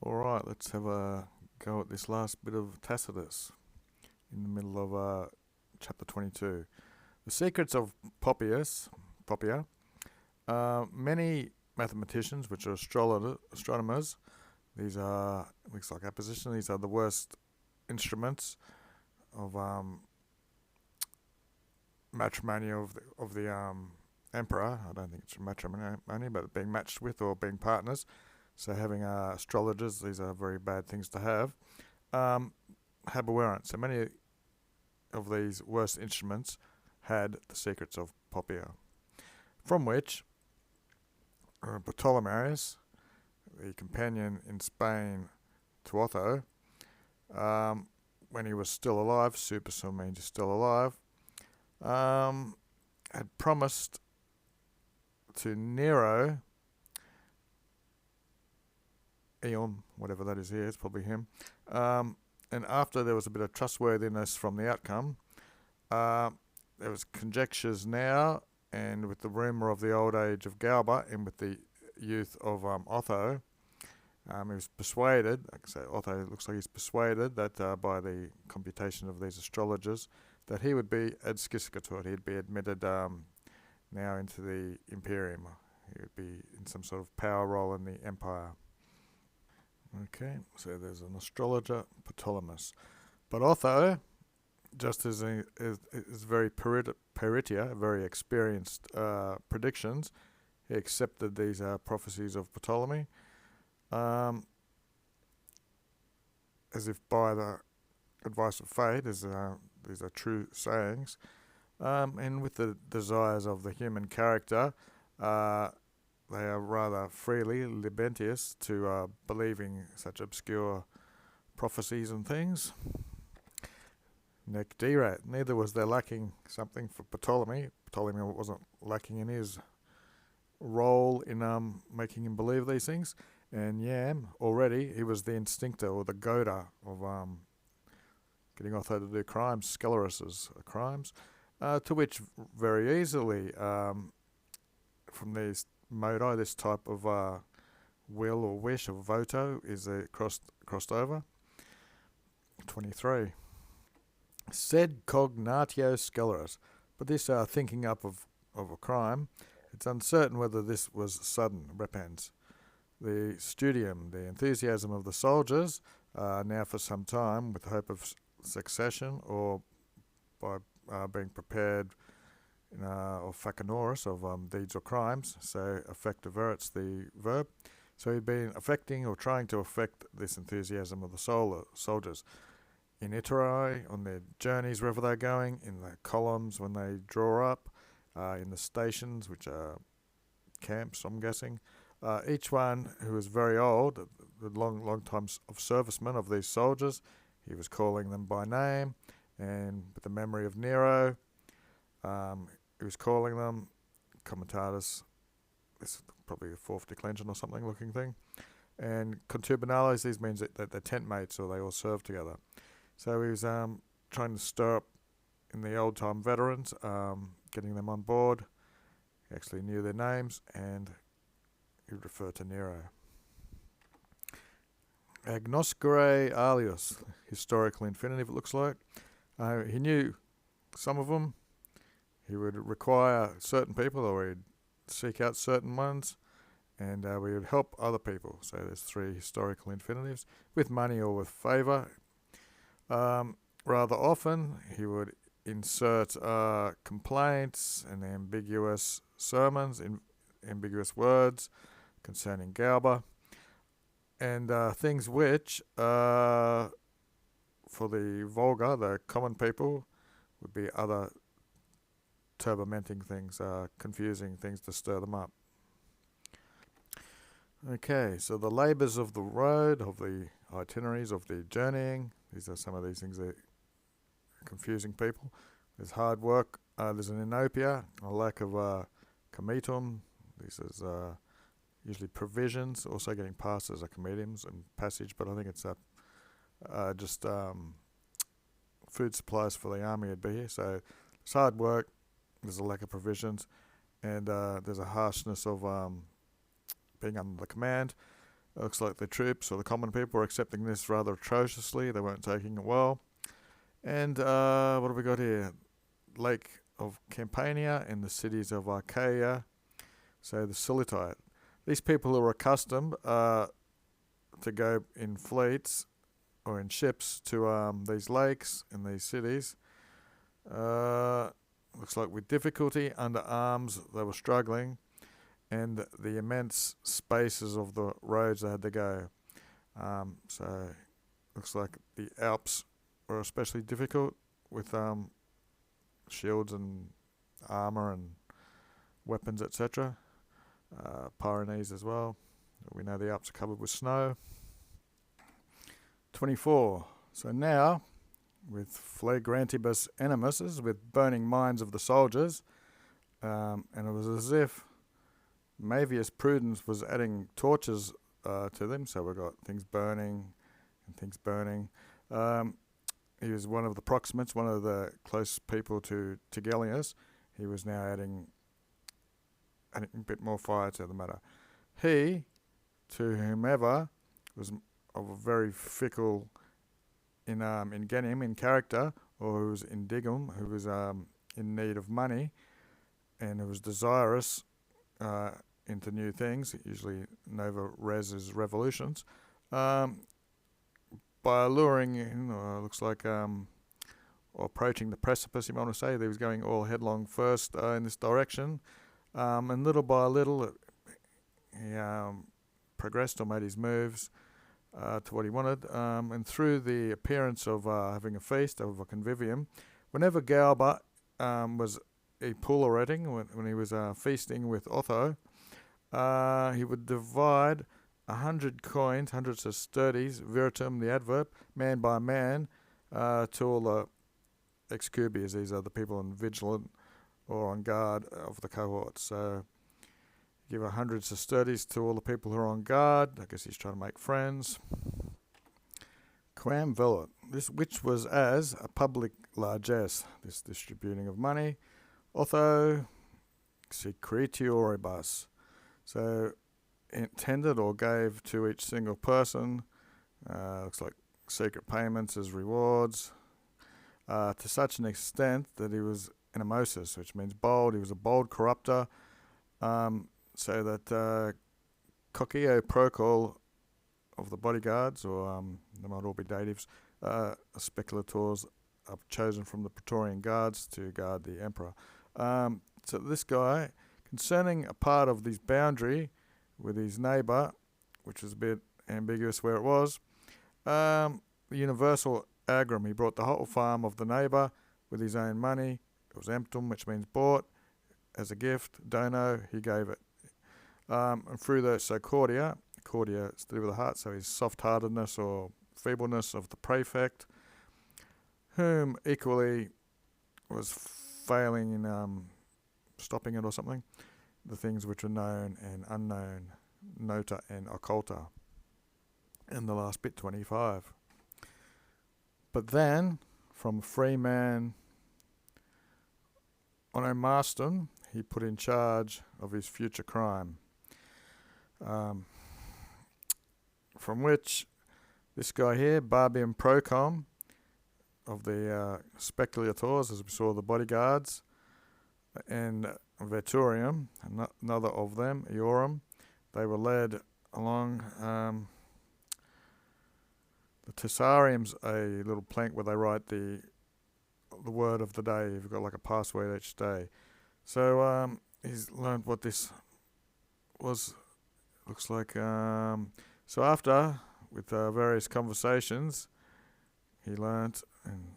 Alright, let's have a go at this last bit of Tacitus in the middle of chapter 22. The secrets of Poppia. Many mathematicians, which are astronomers, these are, looks like apposition, these are the worst instruments of matrimony of the emperor. I don't think it's matrimony, but being matched with or being partners. So having astrologers, these are very bad things to have. Haberwarant. So many of these worst instruments had the secrets of Poppia, from which Ptolemaeus, the companion in Spain to Otho, when he was still alive, super still means he's still alive, had promised to Nero, Eon, whatever that is here, it's probably him, and after there was a bit of trustworthiness from the outcome, there was conjectures now, and with the rumour of the old age of Galba and with the youth of Otho, he was persuaded, like I say, Otho looks like he's persuaded that by the computation of these astrologers, that he would be adsciscator, he'd be admitted now into the imperium. He would be in some sort of power role in the empire. Okay, so there's an astrologer, Ptolemaeus. But Otho, just as is very peritia, very experienced predictions, he accepted these prophecies of Ptolemy, as if by the advice of fate, these are true sayings, and with the desires of the human character, they are rather freely libentious to believing such obscure prophecies and things. Nec dirat, neither was there lacking something for Ptolemy. Ptolemy wasn't lacking in his role in making him believe these things. And Yam, already, he was the instinctor or the goader of getting Otho to do crimes, Sceleris's crimes, to which very easily, from these modi, this type of will or wish or voto is crossed over. 23. Sed cognatio sceleris, but this thinking up of a crime, it's uncertain whether this was sudden, repens. The studium, the enthusiasm of the soldiers, now for some time, with hope of succession or by being prepared or facanoris of deeds or crimes, so affectiverates the verb. So he'd been affecting or trying to affect this enthusiasm of the soldiers in iterari, on their journeys wherever they're going, in the columns when they draw up, in the stations, which are camps, I'm guessing. Each one who was very old, the long time of servicemen of these soldiers, he was calling them by name, and with the memory of Nero, he was calling them comitatus, this is probably a fourth declension or something looking thing, and contubinales, these means that they're tent mates or they all serve together. So he was trying to stir up in the old time veterans, getting them on board. He actually knew their names, and he would refer to Nero. Agnoscere alius, historical infinitive, it looks like. He knew some of them. He would require certain people, or he'd seek out certain ones, and we would help other people. So there's three historical infinitives, with money or with favour. Rather often, he would insert complaints and ambiguous sermons, ambiguous words concerning Galba, and things which, for the vulgar, the common people, would be other turbulenting things, confusing things to stir them up. Okay, so the labours of the road, of the itineraries, of the journeying, these are some of these things that are confusing people. There's hard work, there's an inopia, a lack of comitum, this is usually provisions, also getting passed as a comediums and passage, but I think it's just food supplies for the army would be here. So it's hard work, there's a lack of provisions, and there's a harshness of being under the command. It looks like the troops or the common people were accepting this rather atrociously. They weren't taking it well. And what have we got here? Lake of Campania and the cities of Achaia. So the Silitite. These people who were accustomed to go in fleets or in ships to these lakes and these cities. Looks like with difficulty, under arms, they were struggling, and the immense spaces of the roads they had to go. So looks like the Alps were especially difficult with shields and armour and weapons, etc. Pyrenees as well. We know the Alps are covered with snow. 24. So now, with flagrantibus animus, with burning minds of the soldiers, and it was as if Mavius Prudens was adding torches to them. So we've got things burning and things burning. He was one of the proximates, one of the close people to Gellius. He was now adding a bit more fire to the matter. He, to whomever, was of a very fickle in genim, in character, or who was indigum, who was in need of money, and who was desirous into new things, usually nova res revolutions, by alluring in, looks like, or approaching the precipice, you might want to say. He was going all headlong first in this direction, and little by little he progressed or made his moves to what he wanted, and through the appearance of having a feast, of a convivium, whenever Galba was epulating, when he was feasting with Otho, he would divide 100 coins, 100 sesterces, viritum, the adverb, man by man, to all the excubias. These are the people on vigilant or on guard of the cohort. So give 100 sesterces to all the people who are on guard. I guess he's trying to make friends. Quam velut, this which was as a public largesse, this distributing of money. Otho secretioribus, so intended or gave to each single person. Looks like secret payments as rewards, to such an extent that he was animosus, which means bold. He was a bold corrupter. So that Cocio Procol of the bodyguards, or they might all be datives, speculators are chosen from the Praetorian guards to guard the emperor. So this guy, concerning a part of this boundary with his neighbour, which was a bit ambiguous where it was, the universal agrum, he brought the whole farm of the neighbour with his own money. It was emptum, which means bought, as a gift. Dono, he gave it. And through the cordia is to do with the heart, so his soft-heartedness or feebleness of the prefect, whom equally was failing in stopping it or something, the things which are known and unknown, nota and occulta. And the last bit, 25. But then, from free man Onomaston, he put in charge of his future crime. From which this guy here, Barbium Procom, of the speculators, as we saw, the bodyguards, and Veturium, another of them, Iorum, they were led along. The Tessarium's a little plank where they write the word of the day. You've got like a password each day. So he's learned what this was. Looks like so after, with various conversations, he learnt in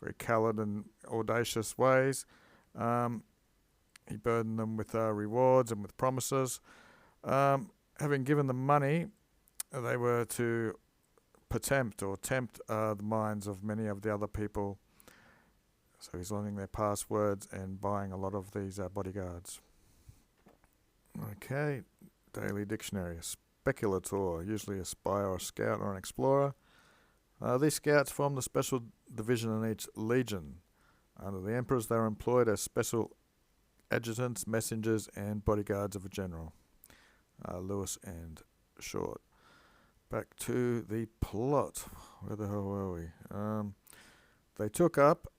very callous and audacious ways. He burdened them with rewards and with promises. Having given them money, they were to tempt the minds of many of the other people. So he's learning their passwords and buying a lot of these bodyguards. Okay, Daily Dictionary. A speculator, usually a spy or a scout or an explorer. These scouts formed a special division in each legion. Under the emperors, they were employed as special adjutants, messengers, and bodyguards of a general. Lewis and short. Back to the plot. Where the hell were we? They took up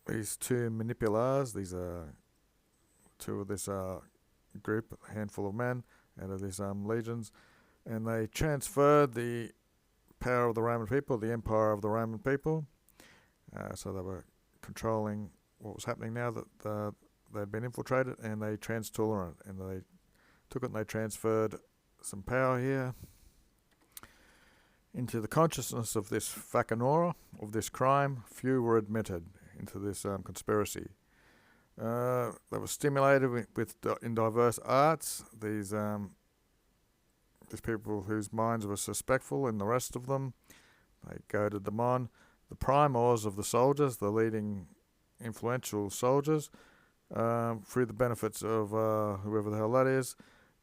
these two manipulars. These are two of this group, a handful of men out of these legions, and they transferred the power of the Roman people, the empire of the Roman people. So they were controlling what was happening now that they'd been infiltrated, and they trans-tolerant, and they took it and they transferred some power here into the consciousness of this facinora, of this crime. Few were admitted into this conspiracy. They were stimulated in diverse arts. These people whose minds were suspectful in the rest of them, they goaded them on. The primors of the soldiers, the leading influential soldiers, through the benefits of whoever the hell that is,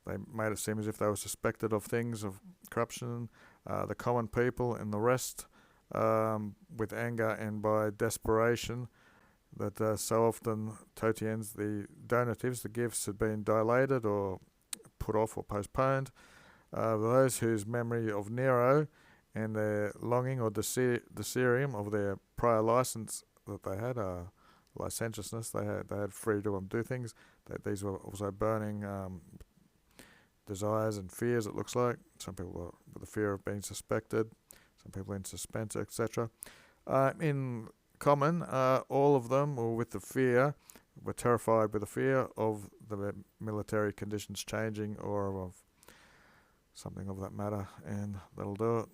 they made it seem as if they were suspected of things, of corruption. The common people and the rest, with anger and by desperation, that so often totiens, the donatives, the gifts, had been dilated or put off or postponed. Those whose memory of Nero and their longing or delirium of their prior license that they had, licentiousness, they had freedom to do things. These were also burning desires and fears, it looks like. Some people were with the fear of being suspected, some people in suspense, etc. In common, all of them were terrified with the fear of the military conditions changing or of something of that matter, and that'll do it.